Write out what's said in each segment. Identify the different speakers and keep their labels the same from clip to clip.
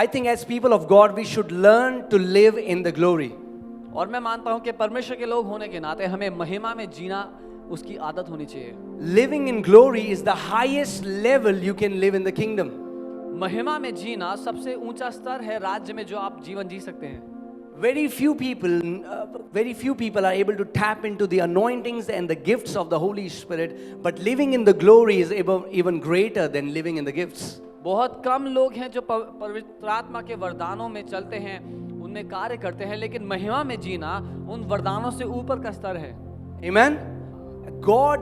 Speaker 1: I think as people of God, we should learn to live in the glory.
Speaker 2: और मैं मानता हूं कि परमेश्वर के लोग होने के नाते हमें महिमा में जीना उसकी आदत होनी चाहिए।
Speaker 1: Living in glory is the highest level you can live in the kingdom.
Speaker 2: महिमा में जीना सबसे ऊंचा स्तर है राज्य में जो आप जीवन जी सकते हैं।
Speaker 1: Very few people are able to tap into the anointings and the gifts of the Holy Spirit, but living in the glory is even greater than living in the gifts.
Speaker 2: बहुत कम लोग हैं जो पवित्र आत्मा के वरदानों में चलते हैं, उनमें कार्य करते हैं, लेकिन महिमा में जीना उन वरदानों से ऊपर का स्तर है।
Speaker 1: Amen. God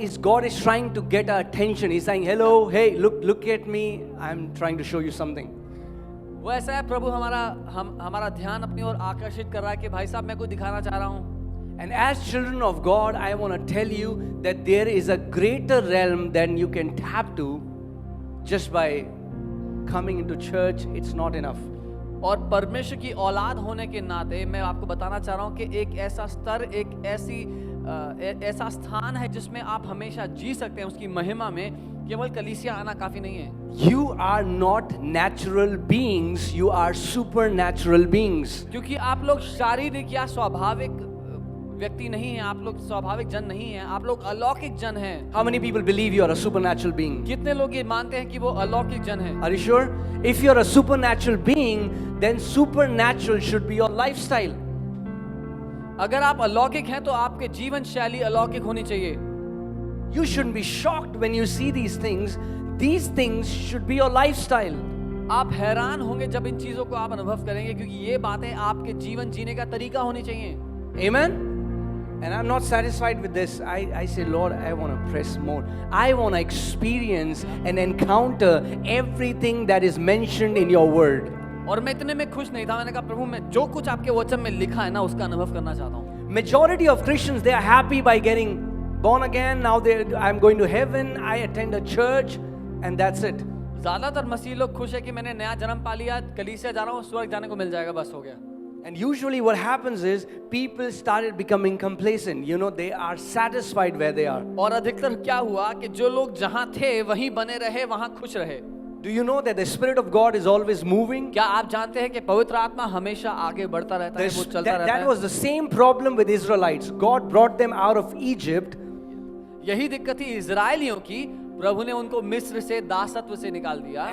Speaker 1: is trying to get our attention. He's saying, "Hello, hey, look at me. I'm trying to show you something."
Speaker 2: वो ऐसा है, प्रभु हमारा ध्यान अपनी ओर आकर्षित कर रहा है कि भाई साहब मैं कुछ दिखाना चाह रहा हूँ।
Speaker 1: And as children of God, I want to tell you that there is a greater realm than you can tap to just by coming into church. It's not enough.
Speaker 2: और परमेश्वर की औलाद होने के नाते मैं आपको बताना चाह रहा हूँ कि एक ऐसा स्तर, एक ऐसा स्थान है जिसमें आप हमेशा जी सकते हैं उसकी महिमा में। केवल कलीसिया आना काफी नहीं है।
Speaker 1: You are not natural beings, you are supernatural beings.
Speaker 2: क्योंकि आप लोग शारीरिक या स्वाभाविक व्यक्ति नहीं हैं, आप लोग स्वाभाविक जन नहीं हैं, आप लोग अलौकिक जन हैं।
Speaker 1: How many people believe you are a supernatural being?
Speaker 2: कितने लोग ये मानते हैं कि वो अलौकिक जन हैं?
Speaker 1: Are you sure? If you are a supernatural being, then supernatural should be your lifestyle.
Speaker 2: अगर आप अलौकिक हैं तो आपके जीवन शैली अलौकिक होनी चाहिए।
Speaker 1: You shouldn't be shocked when you see these things. These things should be your lifestyle.
Speaker 2: आप हैरान होंगे जब इन चीजों को आप अनुभव करेंगे, क्योंकि ये बातें आपके जीवन जीने का तरीका होनी चाहिए।
Speaker 1: Amen? And I'm not satisfied with this. I say, Lord, I want to press more. I want to experience and encounter everything that is mentioned in your word.
Speaker 2: और मैं इतने में खुश नहीं था। मैंने कहा प्रभु मैं जो कुछ आपके वचन में लिखा है ना उसका अनुभव करना चाहता हूँ।
Speaker 1: Majority of Christians, they are happy by getting born again. Now I'm going to heaven. I attend a church and that's it.
Speaker 2: ज्यादातर मसीह लोग खुश है कि मैंने नया जन्म पा लिया, कलीसिया जा रहा हूँ, स्वर्ग जाने को मिल जाएगा, बस हो गया।
Speaker 1: And usually what happens is people started becoming complacent. You know, they are satisfied where they are.
Speaker 2: और अधिकतर क्या हुआ कि जो लोग जहाँ थे वहीं बने रहे, वहाँ खुश रहे।
Speaker 1: Do you know that the Spirit of God is always moving?
Speaker 2: क्या आप जानते हैं कि पवित्र आत्मा हमेशा आगे बढ़ता रहता है, वो चलता रहता है।
Speaker 1: That was the same problem with Israelites. God brought them out of Egypt.
Speaker 2: यही दिक्कत थी इजराइलियों की, प्रभु ने उनको मिस्र से दासत्व से निकाल दिया।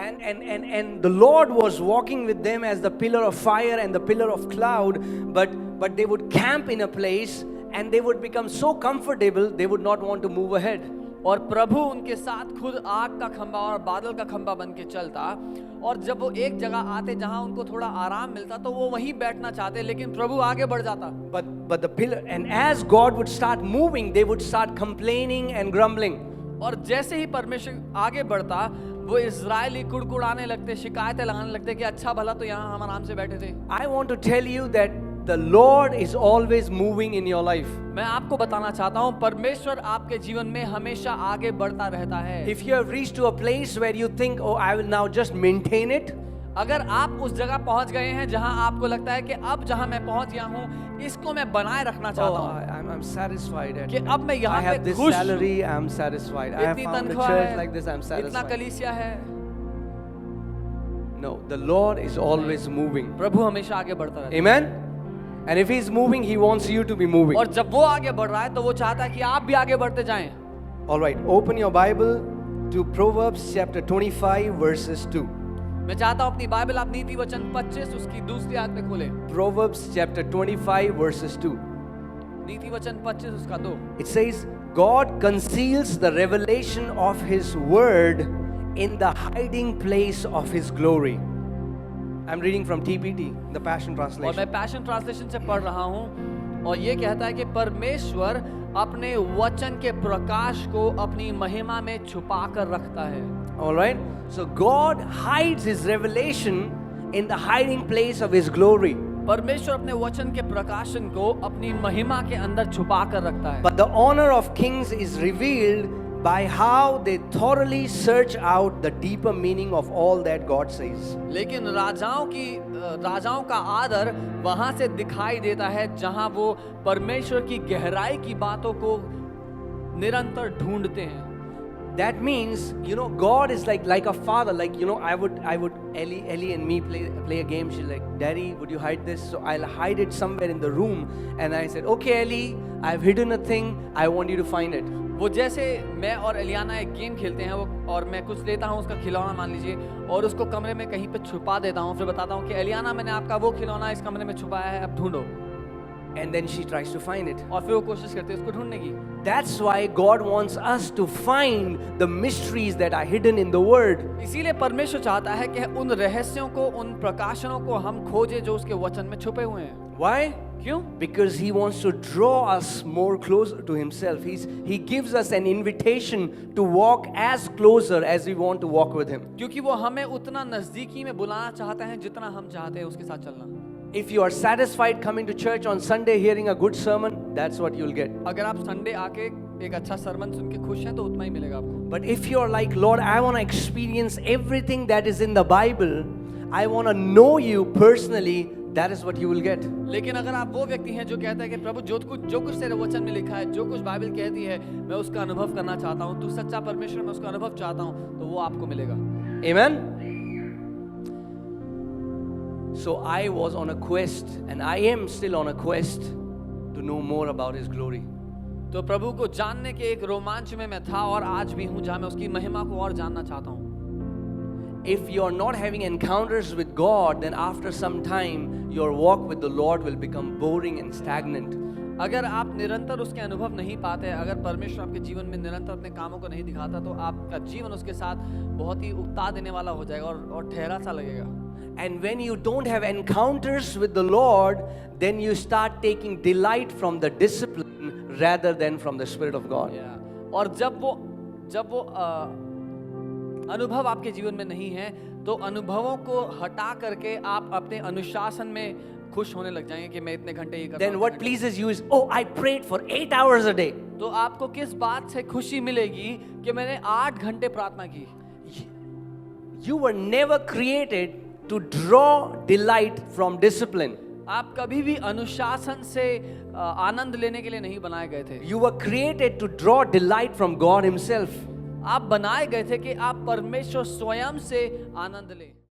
Speaker 1: And the Lord was walking with them as the pillar of fire and the pillar of cloud, but they would camp in a place and they would become so comfortable they would not want to move ahead.
Speaker 2: और प्रभु उनके साथ खुद आग का खंभा और बादल का खंभा बन के चलता, और जब वो एक जगह आते जहां उनको थोड़ा आराम मिलता तो वो वहीं बैठना चाहते, लेकिन प्रभु आगे बढ़ जाता।
Speaker 1: But the pillar, and as God would start moving, they would start complaining and grumbling.
Speaker 2: और जैसे ही परमेश्वर आगे बढ़ता वो इजरायली कुड़कुड़ाने लगते, शिकायतें लगाने लगते कि अच्छा भला तो यहाँ हम आराम से बैठे थे।
Speaker 1: I want to tell you that the Lord is always moving in your life.
Speaker 2: मैं आपको बताना चाहता हूँ परमेश्वर आपके जीवन में हमेशा आगे बढ़ता रहता है।
Speaker 1: If you have reached to a place where you think, oh, I will now just maintain it,
Speaker 2: अगर आप उस जगह पहुंच गए हैं जहां आपको लगता है कि अब जहां मैं पहुंच गया हूं इसको मैं बनाए रखना चाहता हूं,
Speaker 1: I'm satisfied.
Speaker 2: कि अब मैं यहाँ
Speaker 1: I have
Speaker 2: पे
Speaker 1: this
Speaker 2: खुश,
Speaker 1: salary, I'm satisfied. I have
Speaker 2: इतनी
Speaker 1: found a
Speaker 2: तनख्वाह
Speaker 1: church
Speaker 2: है,
Speaker 1: like this, I'm
Speaker 2: इतना
Speaker 1: satisfied.
Speaker 2: कलीसिया है।
Speaker 1: No, the Lord is always moving.
Speaker 2: प्रभु हमेशा आगे बढ़ता रहता है।
Speaker 1: Amen? And if He's moving, He wants you to be moving.
Speaker 2: और जब वो आगे बढ़ रहा है तो वो चाहता है कि आप भी आगे बढ़ते जाएं।
Speaker 1: All right, open your Bible to Proverbs chapter 25 verses 2.
Speaker 2: मैं चाहता हूँ अपनी बाइबल आप नीति वचन 25 उसकी दूसरी आयत में खोलें।
Speaker 1: Proverbs chapter 25 verses 2.
Speaker 2: नीति वचन 25 उसका 2।
Speaker 1: It says, God conceals the revelation of His word in the hiding place of His glory. I'm reading from TPT, the Passion
Speaker 2: और
Speaker 1: Translation.
Speaker 2: मैं पैशन ट्रांसलेशन से पढ़ रहा हूँ और ये कहता है कि परमेश्वर अपने वचन के प्रकाश को अपनी महिमा में छुपा कर रखता है।
Speaker 1: All right, so God hides His revelation in the hiding place of His glory.
Speaker 2: परमेश्वर अपने वचन के प्रकाशन को अपनी महिमा के अंदर छुपा कर रखता है।
Speaker 1: But the honor of kings is revealed by how they thoroughly search out the deeper meaning of all that God says.
Speaker 2: लेकिन राजाओं का आदर वहां से दिखाई देता है जहां वो परमेश्वर की गहराई की बातों को निरंतर ढूंढते हैं।
Speaker 1: That means, you know, God is like a father. Like, you know, I would Ellie and me play a game. She's like, Daddy, would you hide this? So I'll hide it somewhere in the room. And I said, okay, Ellie, I've hidden a thing. I want you to find it.
Speaker 2: वो जैसे मैं और एलियाना एक game खेलते हैं वो, और मैं कुछ लेता हूँ उसका खिलौना मान लीजिए, और उसको कमरे में कहीं पे छुपा देता हूँ, फिर बताता हूँ कि एलियाना मैंने आपका वो खिलौना इस कमरे में छुपाया है, अब ढूंढो.
Speaker 1: And then she tries to find it.
Speaker 2: और फिर वो कोशिश करती है उसको ढूंढने की.
Speaker 1: That's why God wants us to find the mysteries that are hidden in the Word.
Speaker 2: इसीलिए परमेश्वर चाहता है कि उन रहस्यों को, उन प्रकाशनों को हम खोजें जो उसके वचन में छुपे हुए हैं.
Speaker 1: Why?
Speaker 2: क्यों?
Speaker 1: Because He wants to draw us more closer to Himself. He gives us an invitation to walk as closer as we want to walk with Him.
Speaker 2: क्योंकि वो हमें उतना नजदीकी में बुलाना चाहते हैं जितना हम चाहते हैं उसके साथ चलना.
Speaker 1: If you are satisfied coming to church on Sunday hearing a good sermon, that's what you'll get.
Speaker 2: अगर आप संडे आके एक अच्छा सरमन सुन के खुश हैं तो उतना ही मिलेगा आपको.
Speaker 1: But if you're like, Lord, I want to experience everything that is in the Bible, I want to know you personally, that is what you will get.
Speaker 2: लेकिन अगर आप वो व्यक्ति हैं जो कहता है कि प्रभु जो कुछ तेरे वचन में लिखा है, जो कुछ बाइबल कहती है, मैं उसका अनुभव करना चाहता हूँ, तू सच्चा परमेश्वर, मैं उसका अनुभव चाहता हूँ, तो वो आपको मिलेगा.
Speaker 1: Amen? So I was on a quest, and I am still on a quest to know more about His glory.
Speaker 2: तो प्रभु को जानने के एक रोमांच में मैं था और आज भी हूँ, जहाँ मैं उसकी महिमा को और जानना चाहता हूँ.
Speaker 1: If you are not having encounters with God, then after some time your walk with the Lord will become boring and stagnant.
Speaker 2: अगर आप निरंतर उसके अनुभव नहीं पाते, अगर परमेश्वर आपके जीवन में निरंतर अपने कामों को नहीं दिखाता, तो आपका जीवन उसके साथ बहुत ही उकता देने वाला हो जाएगा और ठहरा सा लगेगा.
Speaker 1: And when you don't have encounters with the Lord, then you start taking delight from the discipline rather than from the Spirit of God.
Speaker 2: और जब वो अनुभव आपके जीवन में नहीं है, तो अनुभवों को हटा करके आप अपने अनुशासन में खुश होने लग जाएंगे कि मैं इतने घंटे ये कर रहा हूं.
Speaker 1: Then what pleases you is, oh, I prayed for 8 hours a day.
Speaker 2: तो आपको किस बात से खुशी मिलेगी कि मैंने 8 घंटे प्रार्थना की.
Speaker 1: You were never created to draw delight from discipline.
Speaker 2: आप कभी भी अनुशासन से आनंद लेने के लिए नहीं बनाए गए थे.
Speaker 1: You were created to draw delight from God Himself.
Speaker 2: आप बनाए गए थे कि आप परमेश्वर स्वयं से आनंद लें.